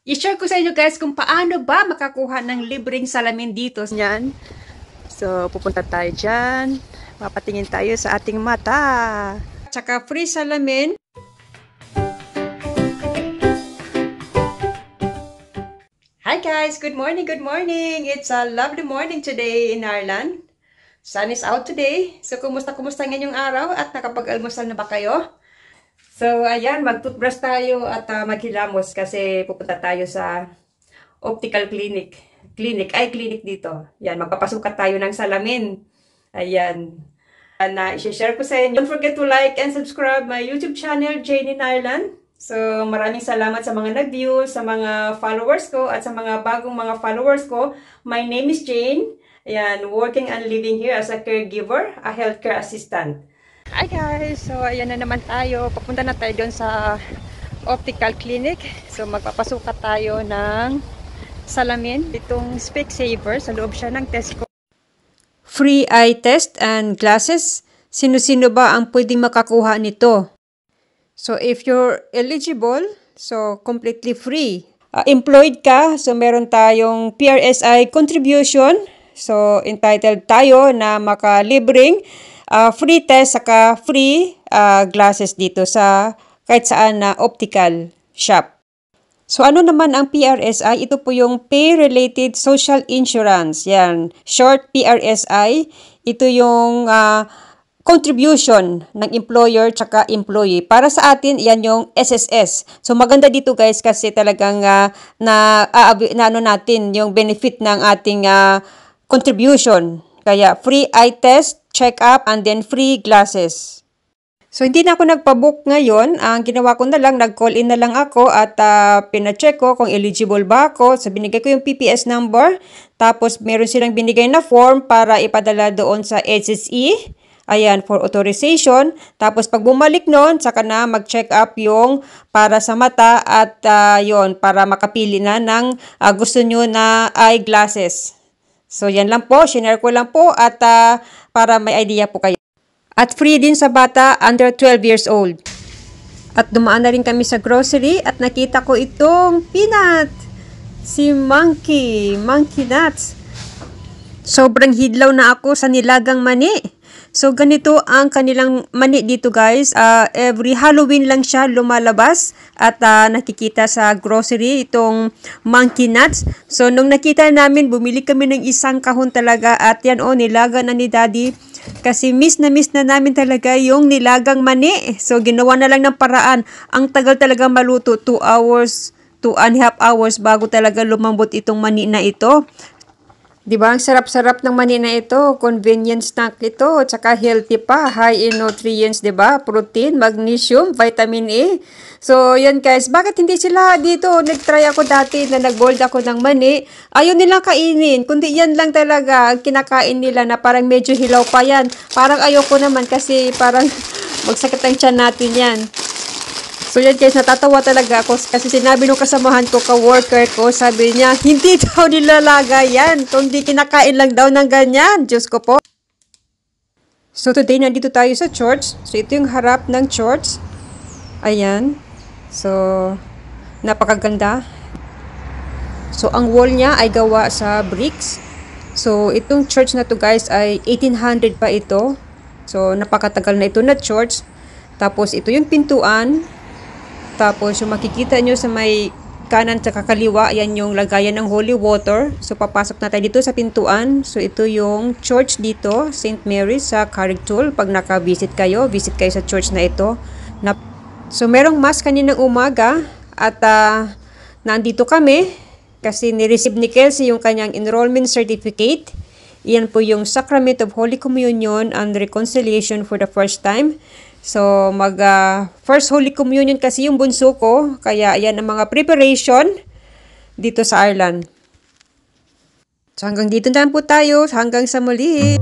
I-share ko sa inyo guys kung paano ba makakuha ng libreng salamin dito. Yan. So, pupunta tayo dyan. Papatingin tayo sa ating mata. Tsaka free salamin. Hi guys! Good morning, good morning! It's a lovely morning today in Ireland. Sun is out today. So, kumusta ngayong araw? At nakapag-almusal na ba kayo? So, ayan, mag-toothbrush tayo at maghilamos kasi pupunta tayo sa optical clinic. Clinic dito. Ayan, magpapasukat tayo ng salamin. Ayan. Na i-share ko sa inyo. Don't forget to like and subscribe my YouTube channel, Jane in Ireland. So, maraming salamat sa mga nag-view, sa mga followers ko, at sa mga bagong mga followers ko. My name is Jane. Ayan, working and living here as a caregiver, a healthcare assistant. Hi guys! So, ayan na naman tayo. Papunta na tayo doon sa optical clinic. So, magpapasukat tayo ng salamin. Itong Specsavers. Sa loob siya ng Tesco. Free eye test and glasses. Sino-sino ba ang pwedeng makakuha nito? So, if you're eligible, so completely free. Employed ka, so meron tayong PRSI contribution. So, entitled tayo na makalibreng free test saka free glasses dito sa kahit saan na optical shop. So, ano naman ang PRSI? Ito po yung Pay-Related Social Insurance. Yan. Short PRSI. Ito yung contribution ng employer tsaka employee. Para sa atin, yan yung SSS. So, maganda dito guys kasi talagang ano natin yung benefit ng ating contribution. Kaya, free eye test, check-up, and then free glasses. So, hindi na ako nagpabook ngayon. Ang ginawa ko na lang, nag-call in na lang ako at pina-check ko kung eligible ba ako. So, binigay ko yung PPS number. Tapos, meron silang binigay na form para ipadala doon sa HSE. Ayan, for authorization. Tapos, pag bumalik nun, saka na mag-check up yung para sa mata at yon para makapili na ng gusto nyo na eyeglasses. So, yan lang po. Share ko lang po at para may idea po kayo. At free din sa bata under 12 years old. At dumaan na rin kami sa grocery at nakita ko itong peanut. Si Monkey Nuts. Sobrang hidlaw na ako sa nilagang mani. So, ganito ang kanilang mani dito guys. Every Halloween lang siya lumalabas at nakikita sa grocery itong Monkey Nuts. So, nung nakita namin, bumili kami ng isang kahon talaga at yan nilaga na ni Daddy. Kasi miss na namin talaga yung nilagang mani. So, ginawa na lang ng paraan. Ang tagal talaga maluto, 2 hours, 2.5 hours bago talaga lumambot itong mani na ito. Diba? Ang sarap-sarap ng mani na ito. Convenience snack ito. Tsaka healthy pa. High in nutrients, diba? Protein, magnesium, vitamin A. So, yan guys. Bakit hindi sila dito? Nag-try ako dati na nag-boiled ako ng mani. Ayaw nilang kainin. Kundi yan lang talaga ang kinakain nila na parang medyo hilaw pa yan. Parang ayoko naman kasi parang magsakit ang tiyan natin yan. So yan guys, natatawa talaga ako kasi sinabi nung kasamahan ko, ka-worker ko, sabi niya, hindi daw nilalaga yan, kundi kinakain lang daw ng ganyan. Diyos ko po. So today, nandito tayo sa church. So ito yung harap ng church. Ayan. So, napakaganda. So ang wall niya ay gawa sa bricks. So itong church na to guys ay 1800 pa ito. So napakatagal na ito na church. Tapos ito yung pintuan. Tapos, yung makikita nyo sa may kanan at kaliwa, yan yung lagayan ng holy water. So, papasok na tayo dito sa pintuan. So, ito yung church dito, St. Mary's sa Carrigtwohill. Pag naka-visit kayo sa church na ito. So, merong mass kaninang umaga at nandito kami kasi ni-receive ni Kelsey yung kanyang enrollment certificate. Yan po yung Sacrament of Holy Communion and Reconciliation for the first time. So, first Holy Communion kasi yung bunso ko. Kaya, ayan ang mga preparation dito sa Ireland. So, hanggang dito na po tayo. Hanggang sa muli.